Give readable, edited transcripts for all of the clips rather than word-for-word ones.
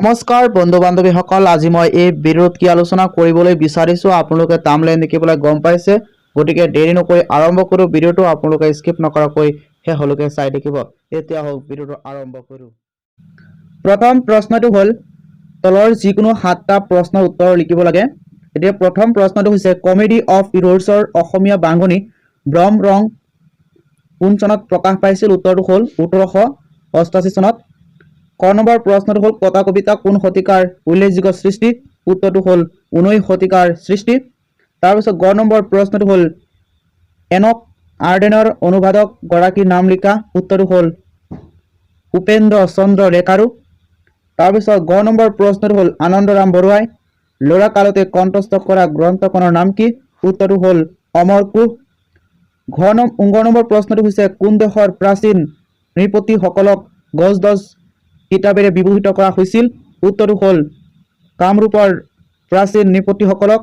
নমস্কাৰ বন্ধু বান্ধৱীসকল, আজি মই এই ভিডিঅ'ত কি আলোচনা কৰিবলৈ বিচাৰিছো আপোনালোকে থাম্বনেইল দেখিবলৈ গম পাইছে। গতিকে দেৰি নকৰি আৰম্ভ কৰোঁ ভিডিঅ'টো। আপোনালোকে স্কিপ নকৰাকৈ শেষলৈকে চাই দেখিব। এতিয়া হওক ভিডিঅ'টো আৰম্ভ কৰোঁ। প্ৰথম প্ৰশ্নটো হ'ল তলৰ যিকোনো 7টা প্ৰশ্নৰ উত্তৰ লিখিব লাগে। এতিয়া প্ৰথম প্ৰশ্নটো হৈছে কমেডি অফ ইৰৰ্ছৰ অসমীয়া বাংগনি ব্ৰহ্ম ৰং কোন চনত প্ৰকাশ পাইছিল? উত্তৰটো হ'ল 1888 চনত। ক নম্বৰ প্ৰশ্নটো হ'ল কথা কবিতা কোন শতিকাৰ উল্লেখযোগ্য সৃষ্টি? উত্তৰটো হ'ল 19 শতিকাৰ সৃষ্টি। তাৰপিছত গ নম্বৰ প্ৰশ্নটো হ'ল এনক আৰ্ডেনৰ অনুবাদক গৰাকীৰ নাম লিখা। উত্তৰটো হ'ল উপেন্দ্ৰ চন্দ্ৰ ৰেকাৰু। তাৰপিছত গ নম্বৰ প্ৰশ্নটো হ'ল আনন্দৰাম বৰুৱাই ল'ৰা কালতে কণ্ঠস্থ কৰা গ্ৰন্থখনৰ নাম কি? উত্তৰটো হ'ল অমৰ কোষ। গ নম্বৰ প্ৰশ্নটো হৈছে কোন দেশৰ প্ৰাচীন নৃপতিসকলক গজধজ কিতাপেৰে বিভূষিত কৰা হৈছিল? উত্তৰটো হ'ল কামৰূপৰ প্ৰাচীন নৃপতিসকলক।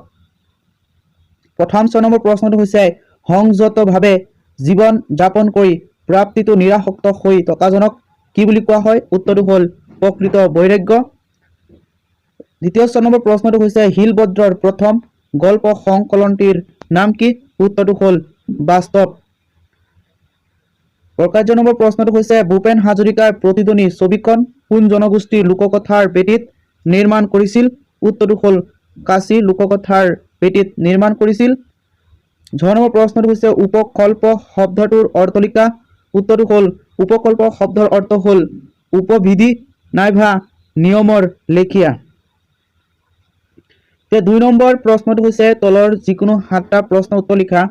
প্ৰথম 6 নম্বৰ প্ৰশ্নটো হৈছে সংযতভাৱে জীৱন যাপন কৰি প্ৰাপ্তিটো নিৰাসক্ত হৈ থকাজনক কি বুলি কোৱা হয়? উত্তৰটো হ'ল প্ৰকৃত বৈৰাগ্য। দ্বিতীয় 6 নম্বৰ প্ৰশ্নটো হৈছে শিলভদ্ৰৰ প্ৰথম গল্প সংকলনটিৰ নাম কি? উত্তৰটো হ'ল বাস্তৱ। প্ৰকাশ্য নম্বৰ প্ৰশ্নটো হৈছে ভূপেন হাজৰিকাৰ প্ৰতিধ্বনি ছবিখন কোন জনগোষ্ঠীৰ লোককথাৰ ভেটিত নিৰ্মাণ কৰিছিল? উত্তৰটো হ'ল কাশী লোককথাৰ ভেটিত নিৰ্মাণ কৰিছিল। ঝ নম্বৰ প্ৰশ্নটো হৈছে উপকল্প শব্দটোৰ অৰ্থ লিখা। উত্তৰটো হ'ল উপকল্প শব্দৰ অৰ্থ হ'ল উপবিধি নাইবা নিয়মৰ লেখীয়া। 2 নম্বৰ প্ৰশ্নটো হৈছে তলৰ যিকোনো 7টা প্ৰশ্নৰ উত্তৰ লিখা।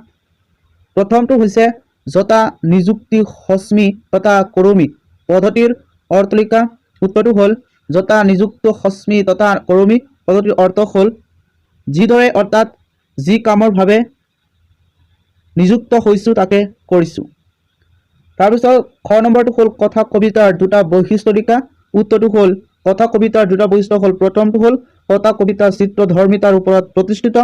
প্ৰথমটো হৈছে যতা নিযুক্তি সস্মি তথা কৰমি পদ্ধতিৰ অৰ্থ লিখা। উত্তৰটো হ'ল যতা নিযুক্ত সস্মি তথা কৰমি পদ্ধতিৰ অৰ্থ হ'ল যিদৰে অৰ্থাৎ যি কামৰ বাবে নিযুক্ত হৈছোঁ তাকে কৰিছোঁ। তাৰপিছত খ নম্বৰটো হ'ল কথা কবিতাৰ দুটা বৈশিষ্ট্য লিখা। উত্তৰটো হ'ল কথা কবিতাৰ দুটা বৈশিষ্ট্য হ'ল প্ৰথমটো হ'ল কথা কবিতা চিত্ৰধৰ্মিতাৰ ওপৰত প্ৰতিষ্ঠিত।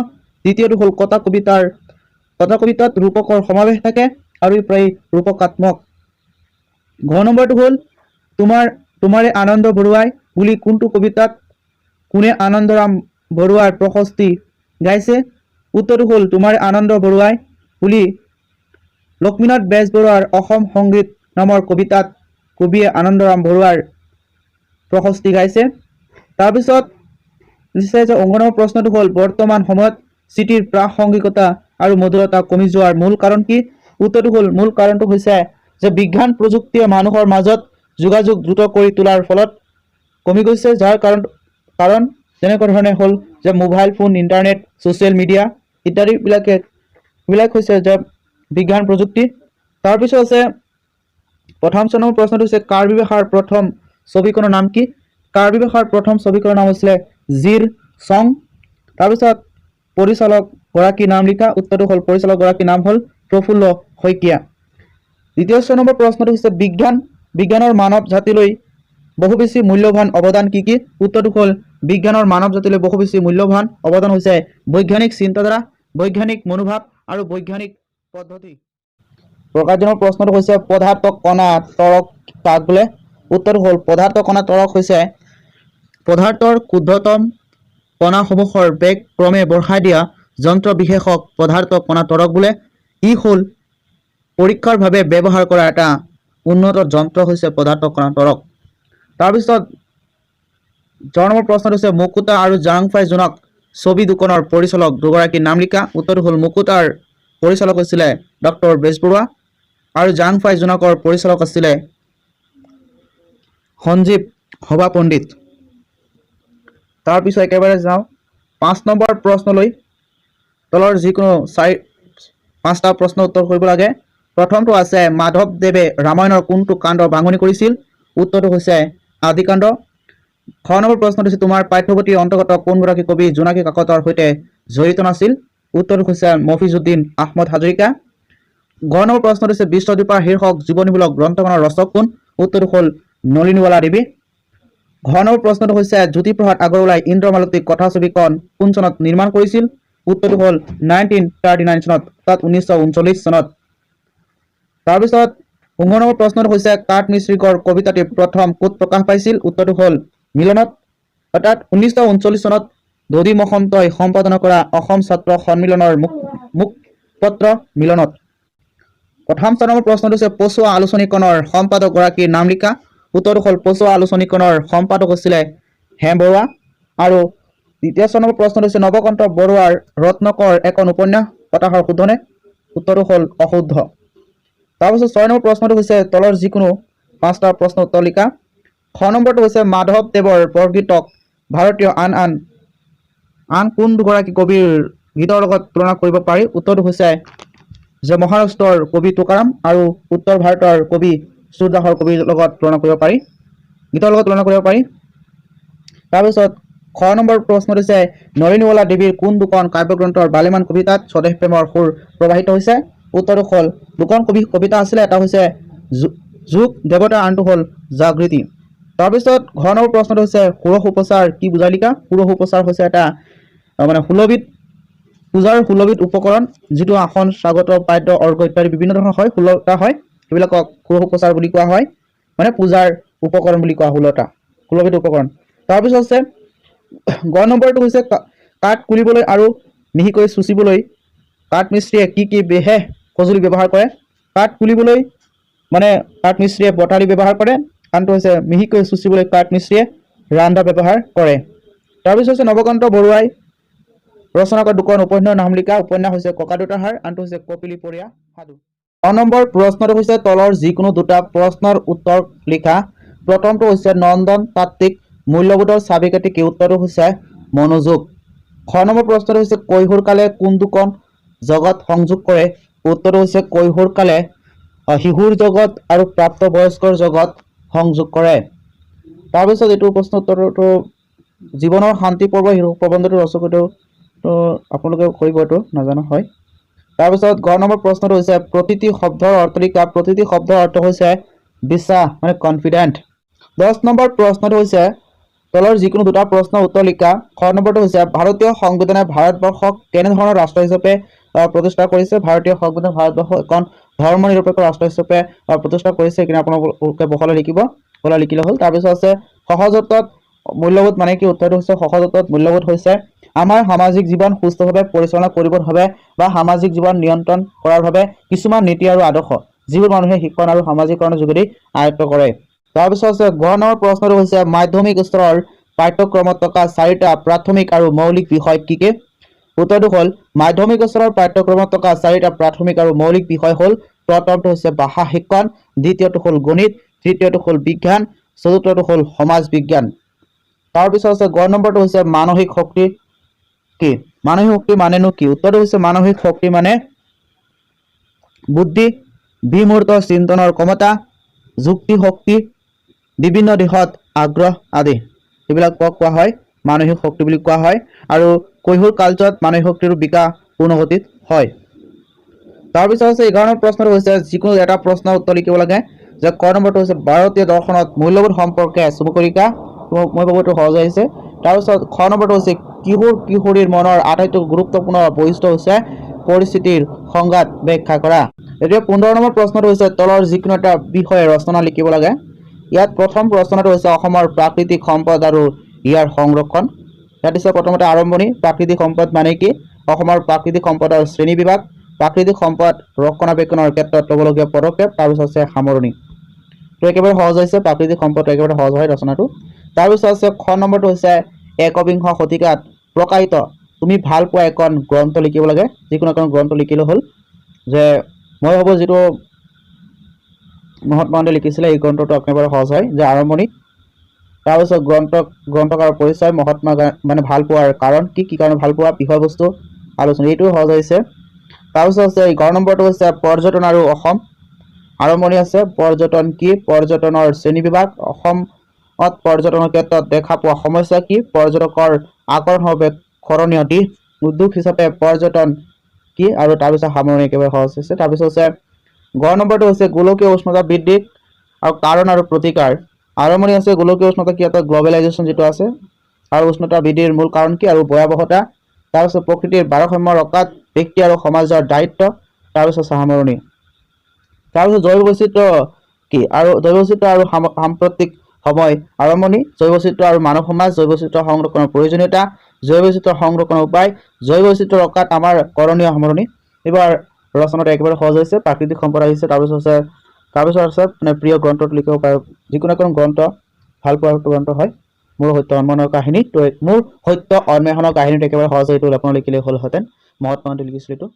দ্বিতীয়টো হ'ল কথা কবিতাত ৰূপকৰ সমাৱেশ থাকে আৰু প্ৰায় ৰূপকাত্মক। ঘ নম্বৰটো হ'ল তোমাৰে আনন্দ বৰুৱাই বুলি কোনটো কবিতাত কোনে আনন্দৰাম বৰুৱাৰ প্ৰশস্তি গাইছে? উত্তৰটো হ'ল তোমাৰে আনন্দ বৰুৱাই বুলি লক্ষ্মীনাথ বেজবৰুৱাৰ অসম সংগীত নামৰ কবিতাত কবিয়ে আনন্দৰাম বৰুৱাৰ প্ৰশস্তি গাইছে। তাৰপিছত নম্বৰ প্ৰশ্নটো হ'ল বৰ্তমান সময়ত চিঠিৰ প্ৰাসংগিকতা আৰু মধুৰতা কমি যোৱাৰ মূল কাৰণ কি? উত্তৰটো হ'ল মূল কাৰণটো হৈছে যে বিজ্ঞান প্ৰযুক্তিয়ে মানুহৰ মাজত যোগাযোগ দ্ৰুত কৰি তোলাৰ ফলত কমি গৈছে, যাৰ কাৰণ যেনেকুৱা ধৰণে হ'ল যে mobile phone, internet, social media ইত্যাদিবিলাক হৈছে যে বিজ্ঞান প্ৰযুক্তি। তাৰপিছত আছে প্ৰথম 6 নম্বৰ প্ৰশ্নটো হৈছে কাৰ্বিবেশাৰ প্ৰথম ছবিখনৰ নাম কি? কাৰ্বিবেশাৰ প্ৰথম ছবিখনৰ নাম হৈছিলে জিৰ চং। তাৰপিছত পৰিচালক গৰাকীৰ নাম লিখা। উত্তৰটো হ'ল পৰিচালক গৰাকীৰ নাম হ'ল প্ৰফুল্ল শইকীয়া। দ্বিতীয় 6 নম্বৰ প্ৰশ্নটো হৈছে বিজ্ঞানৰ মানৱ জাতিলৈ বহু বেছি মূল্যৱান অৱদান কি কি? উত্তৰটো হ'ল বিজ্ঞানৰ মানৱ জাতিলৈ বহু বেছি মূল্যৱান অৱদান হৈছে বৈজ্ঞানিক চিন্তাধাৰা, বৈজ্ঞানিক মনোভাৱ আৰু বৈজ্ঞানিক পদ্ধতি। প্ৰকাশজনৰ প্ৰশ্নটো হৈছে পদাৰ্থ কণা ত্বৰক কাক বোলে? উত্তৰটো হ'ল পদাৰ্থ কণা ত্বৰক হৈছে পদাৰ্থৰ ক্ষুদ্ৰতম কণাসমূহৰ বেগ ক্ৰমে বঢ়াই দিয়া যন্ত্ৰ বিশেষক পদাৰ্থ কণা ত্বৰক বোলে। ই হ'ল পৰীক্ষাৰ বাবে ব্যৱহাৰ কৰা এটা উন্নত যন্ত্ৰ হৈছে পদাৰ্থ কণা ত্বৰক। তাৰপিছত জ নম্বৰ প্ৰশ্নটো হৈছে মুকুতা আৰু জাংফাই জোনক ছবি দুখনৰ পৰিচালক দুগৰাকীৰ নাম লিখা। উত্তৰটো হ'ল মুকুতাৰ পৰিচালক হৈছিলে ডক্টৰ বেজবৰুৱা আৰু জাংফাই জোনকৰ পৰিচালক আছিলে সঞ্জীৱ সভা পণ্ডিত। তাৰপিছত একেবাৰে যাওঁ 5 নম্বৰ প্ৰশ্নলৈ। তলৰ যিকোনো 5টা প্ৰশ্ন উত্তৰ কৰিব লাগে। প্ৰথমটো আছে মাধৱদেৱে ৰামায়ণৰ কোনটো কাণ্ডৰ ভাঙনি কৰিছিল? উত্তৰটো হৈছে আদিকাণ্ড। খ নম্বৰ প্ৰশ্নটো হৈছে তোমাৰ পাঠ্যপুথিৰ অন্তৰ্গত কোনগৰাকী কবি জোনাকী কাকতৰ সৈতে জড়িত নাছিল? উত্তৰটো হৈছে মফিজুদ্দিন আহমদ হাজৰিকা। ঘ নম্বৰ প্ৰশ্নটো হৈছে বিশ্বজোপা শীৰ্ষক জীৱনীমূলক গ্ৰন্থখনৰ ৰচক কোন? উত্তৰটো হ'ল নলিনীৱালা দেৱী। ঘ নম্বৰ প্ৰশ্নটো হৈছে জ্যোতিপ্ৰসাদ আগৰৱালাই ইন্দ্ৰমালতী কথা ছবিখন কোন চনত নিৰ্মাণ কৰিছিল? উত্তৰটো হ'ল 1939 চনত, অৰ্থাৎ 1939 চনত। তাৰপিছত 15 নম্বৰ প্ৰশ্নটো হৈছে কাঠমিস্ত্ৰীগড় কবিতাটি প্ৰথম ক'ত প্ৰকাশ পাইছিল? উত্তৰটো হ'ল মিলনত। অৰ্থাৎ 1939 চনত দধি মহন্তই সম্পাদনা কৰা অসম ছাত্ৰ সন্মিলনৰ মুখপত্ৰ মিলনত। প্ৰথম 4 নম্বৰ প্ৰশ্নটো হৈছে পছোৱা আলোচনীখনৰ সম্পাদকগৰাকীৰ নাম লিখা। উত্তৰটো হ'ল পছোৱা আলোচনীখনৰ সম্পাদক হৈছিলে হেম বৰুৱা। আৰু দ্বিতীয় 4 নম্বৰ প্ৰশ্নটো হৈছে নৱকান্ত বৰুৱাৰ ৰত্নকৰ এখন উপন্যাস কথাষাৰ শুদ্ধনে? উত্তৰটো হ'ল অশুদ্ধ। তাৰপিছত 6 নম্বৰ প্ৰশ্নটো হৈছে তলৰ যিকোনো 5টা প্ৰশ্ন উত্তৰ লিখা। খ নম্বৰটো হৈছে মাধৱদেৱৰ বৰগীতক ভাৰতীয় আন কোন দুগৰাকী কবিৰ গীতৰ লগত তুলনা কৰিব পাৰি? উত্তৰটো হৈছে যে মহাৰাষ্ট্ৰৰ কবি তুকাৰাম আৰু উত্তৰ ভাৰতৰ কবি সূৰদাসৰ কবিৰ লগত তুলনা কৰিব পাৰি, গীতৰ লগত তুলনা কৰিব পাৰি। তাৰপিছত খ নম্বৰ প্ৰশ্নটো হৈছে নলিনীৱালা দেৱীৰ কোন দুখন কাব্যগ্ৰন্থৰ ভালেমান কবিতাত স্বদেশ প্ৰেমৰ সুৰ প্ৰবাহিত হৈছে? উত্তৰটো হ'ল দুখন কবিতা আছিলে, এটা হৈছে যুগ দেৱতা, আনটো হ'ল জাগৃতি। তাৰপিছত ঘ নম্বৰ প্ৰশ্নটো হৈছে ষোড়শ উপচাৰ কি বুজাই লিখা। ষোড়শ উপচাৰ হৈছে এটা মানে 16বিধ পূজাৰ 16বিধ উপকৰণ, যিটো আসন স্বাগত পাদ্য অৰ্ঘ্য ইত্যাদি বিভিন্ন ধৰণৰ হয়, 16টা হয়, সেইবিলাকক ষোড়শ উপচাৰ বুলি কোৱা হয়, মানে পূজাৰ উপকৰণ বুলি কোৱা 16বিধ উপকৰণ। তাৰপিছত আছে গ নম্বৰটো হৈছে কাঠ কুলিবলৈ আৰু মিহিকৈ চুচিবলৈ কাঠমিস্ত্ৰীয়ে কি বিশেষ সঁজুলি ব্যৱহাৰ কৰে? কাঠ কুলিবলৈ মানে কাঠমিস্ত্ৰীয়ে বটালি ব্যৱহাৰ কৰে, আনটো হৈছে মিহিকৈ চুচিবলৈ কাঠমিস্ত্ৰীয়ে ৰান্দা ব্যৱহাৰ কৰে। তাৰপিছত হৈছে নৱকান্ত বৰুৱাই ৰচনা কৰা দুখন উপন্যাসৰ নাম লিখা। উপন্যাস হৈছে ককাদেউতাৰ হাড়, আনটো হৈছে কপিলী পৰীয়া সাধু। 9 নম্বৰ প্ৰশ্নটো হৈছে তলৰ যিকোনো দুটা প্ৰশ্নৰ উত্তৰ লিখা। প্ৰথমটো হৈছে নন্দন তাত্ত্বিক মূল্যবোধৰ চাবিকাঠি কি? উত্তৰটো হৈছে মনোযোগ। খ নম্বৰ প্ৰশ্নটো হৈছে কৈশোৰকালে কোন দুখন জগত সংযোগ কৰে? উত্তৰটো হৈছে কৈশোৰকালে শিশুৰ জগত আৰু প্ৰাপ্তবয়স্কৰ জগত সংযোগ কৰে। তাৰপিছত এইটো প্ৰশ্ন উত্তৰটো জীৱনৰ শান্তি পৰ্ব প্ৰবন্ধটো ৰচকটো আপোনালোকে কৰিব, এইটো নাজানো হয়। তাৰপিছত ঘ নম্বৰ প্ৰশ্নটো হৈছে প্ৰতিটি শব্দৰ অৰ্থ লিখা। প্ৰতিটি শব্দৰ অৰ্থ হৈছে বিশ্বাস মানে কনফিডেণ্ট। 10 নম্বৰ প্ৰশ্নটো হৈছে তলৰ যিকোনো দুটা প্ৰশ্নৰ উত্তৰ লিখা। খ নম্বৰটো হৈছে ভাৰতীয় সংবিধানে ভাৰতবৰ্ষক কেনেধৰণৰ ৰাষ্ট্ৰ হিচাপে প্ৰতিষ্ঠা কৰিছে? ভাৰতীয় সংবিধান ভাৰতবৰ্ষক এখন ধৰ্ম নিৰপেক্ষ ৰাষ্ট্ৰ হিচাপে প্ৰতিষ্ঠা কৰিছে, সেইখিনি আপোনালোকে বহলাই লিখিব, বহলাই লিখিলে হ'ল। তাৰপিছত আছে সহজতত মূল্যবোধ মানে কি? উত্তৰটো হৈছে সহজতত মূল্যবোধ হৈছে আমাৰ সামাজিক জীৱন সুস্থভাৱে পৰিচালনা কৰিবৰ বাবে বা সামাজিক জীৱন নিয়ন্ত্ৰণ কৰাৰ বাবে কিছুমান নীতি আৰু আদৰ্শ, যিবোৰ মানুহে শিক্ষণ আৰু সামাজিকৰণৰ যোগেদি আয়ত্ত কৰে। তাৰপিছত আছে গ নম্বৰ প্ৰশ্নটো হৈছে মাধ্যমিক স্তৰৰ পাঠ্যক্ৰমত থকা 4টা প্ৰাথমিক আৰু মৌলিক বিষয় কি কি? উত্তৰটো হ'ল মাধ্যমিক স্তৰৰ পাঠ্যক্ৰমত থকা 4টা প্ৰাথমিক আৰু মৌলিক বিষয় হ'ল প্ৰথমটো হৈছে ভাষা শিক্ষণ, দ্বিতীয়টো হ'ল গণিত, তৃতীয়টো হ'ল বিজ্ঞান, চতুৰ্থটো হ'ল সমাজ বিজ্ঞান। তাৰপিছত আছে গ নম্বৰটো হৈছে মানসিক শক্তি কি? মানসিক শক্তি মানেনো কি? উত্তৰটো হৈছে মানসিক শক্তি মানে বুদ্ধি, বিমূৰ্ত চিন্তনৰ ক্ষমতা, যুক্তি শক্তি, বিভিন্ন দিশত আগ্ৰহ আদি, এইবিলাকক কোৱা হয় মানসিক শক্তি বুলি কোৱা হয়। আৰু কৈশোৰ কালছোৱাত মানসিক শক্তিৰ বিকাশ পূৰ্ণগতিত হয়। তাৰপিছত হৈছে 11 নম্বৰ প্ৰশ্নটো হৈছে যিকোনো এটা প্ৰশ্নৰ উত্তৰ লিখিব লাগে। যে ক নম্বৰটো হৈছে ভাৰতীয় দৰ্শনত মূল্যবোধ সম্পৰ্কে চমুকৈ লিখা। মই ভাবো এইটো সহজ আহিছে। তাৰপিছত খ নম্বৰটো হৈছে কিশোৰ কিশোৰীৰ মনৰ আটাইতকৈ গুৰুত্বপূৰ্ণ বৈশিষ্ট্য হৈছে পৰিস্থিতিৰ সংঘাত ব্যাখ্যা কৰা। এতিয়া 15 নম্বৰ প্ৰশ্নটো হৈছে তলৰ যিকোনো এটা বিষয়ে ৰচনা লিখিব লাগে। ইয়াত প্ৰথম ৰচনাটো হৈছে অসমৰ প্ৰাকৃতিক সম্পদ আৰু ইয়াৰ সংৰক্ষণ। ইয়াত হৈছে প্ৰথমতে আৰম্ভণি, প্ৰাকৃতিক সম্পদ মানে কি? অসমৰ প্ৰাকৃতিক সম্পদৰ শ্ৰেণী বিভাগ, প্ৰাকৃতিক সম্পদ ৰক্ষণাবেক্ষণৰ ক্ষেত্ৰত ল'বলগীয়া পদক্ষেপ, তাৰপিছত আছে সামৰণি। তো একেবাৰে সহজ হৈছে, প্ৰাকৃতিক সম্পদ একেবাৰে সহজ হয় ৰচনাটো। তাৰপিছত আছে খ নম্বৰটো হৈছে একবিংশ শতিকাত প্ৰকাশিত তুমি ভাল পোৱা এখন গ্ৰন্থ লিখিব লাগে। যিকোনো এখন গ্ৰন্থ লিখিলে হ'ল। যে মই ভাবোঁ যিটো মহাত্মা গান্ধীয়ে লিখিছিলে এই গ্ৰন্থটো একেবাৰে সহজ হয়, যে আৰম্ভণি। তাৰপিছত গ্ৰন্থকাৰৰ পৰিচয়, মহাত্মা মানে ভাল পোৱাৰ কাৰণ কি, কি কাৰণে ভাল পোৱা, বিষয়বস্তু আলোচনা, এইটো সহজ হৈছে। তাৰপিছত আছে 11 নম্বৰটো হৈছে পৰ্যটন আৰু অসম। আৰম্ভণি আছে পৰ্যটন কি, পৰ্যটনৰ শ্ৰেণীবিভাগ, অসমত পৰ্যটনৰ ক্ষেত্ৰত দেখা পোৱা সমস্যা কি, পৰ্যটকৰ আকৰ্ষণৰ বাবে কৰণীয় দিশ, উদ্যোগ হিচাপে পৰ্যটন কি, আৰু তাৰপিছত সামৰণি একেবাৰে সহজ হৈছে। তাৰপিছত আছে গ নম্বৰটো হৈছে গোলকীয় উষ্ণতা বৃদ্ধি আৰু কাৰণ আৰু প্ৰতিকাৰ। আৰম্ভণি আছে গোলকীয় উষ্ণতা কি, এটা গ্লবেলাইজেশ্যন যিটো আছে, আৰু উষ্ণতা বৃদ্ধিৰ মূল কাৰণ কি আৰু ভয়াৱহতা। তাৰপিছত প্ৰকৃতিৰ ভাৰসাম্য ৰক্ষাত ব্যক্তি আৰু সমাজৰ দায়িত্ব, তাৰপিছত সামৰণি। তাৰপিছত জৈৱ বৈচিত্ৰ্য কি আৰু জৈৱ বৈচিত্ৰ্য আৰু সাম্প্ৰতিক সময় আৰম্ভণি, জৈৱ বৈচিত্ৰ্য আৰু মানৱ সমাজ, জৈৱ বৈচিত্ৰ্য সংৰক্ষণৰ প্ৰয়োজনীয়তা, জৈৱ বৈচিত্ৰ্য সংৰক্ষণৰ উপায়, জৈৱ বৈচিত্ৰ্য ৰক্ষাত আমাৰ কৰণীয় সামৰণি। এইবাৰ ৰচনাটো একেবাৰে সহজ হৈছে। প্ৰাকৃতিক সম্পদ আহিছে, তাৰপিছত আছে মানে প্ৰিয় গ্ৰন্থটো লিখিব পাৰে। যিকোনো এখন গ্ৰন্থ ভাল পোৱা গ্ৰন্থ হয়। মোৰ সত্য অন্বেষণৰ কাহিনী, মোৰ সত্য অন্বেষণৰ কাহিনীটো একেবাৰে সহজ, এইটো আপোনালোকে লিখিলেই হ'লহেঁতেন। মহাত্মা গান্ধী লিখিছিল এইটো।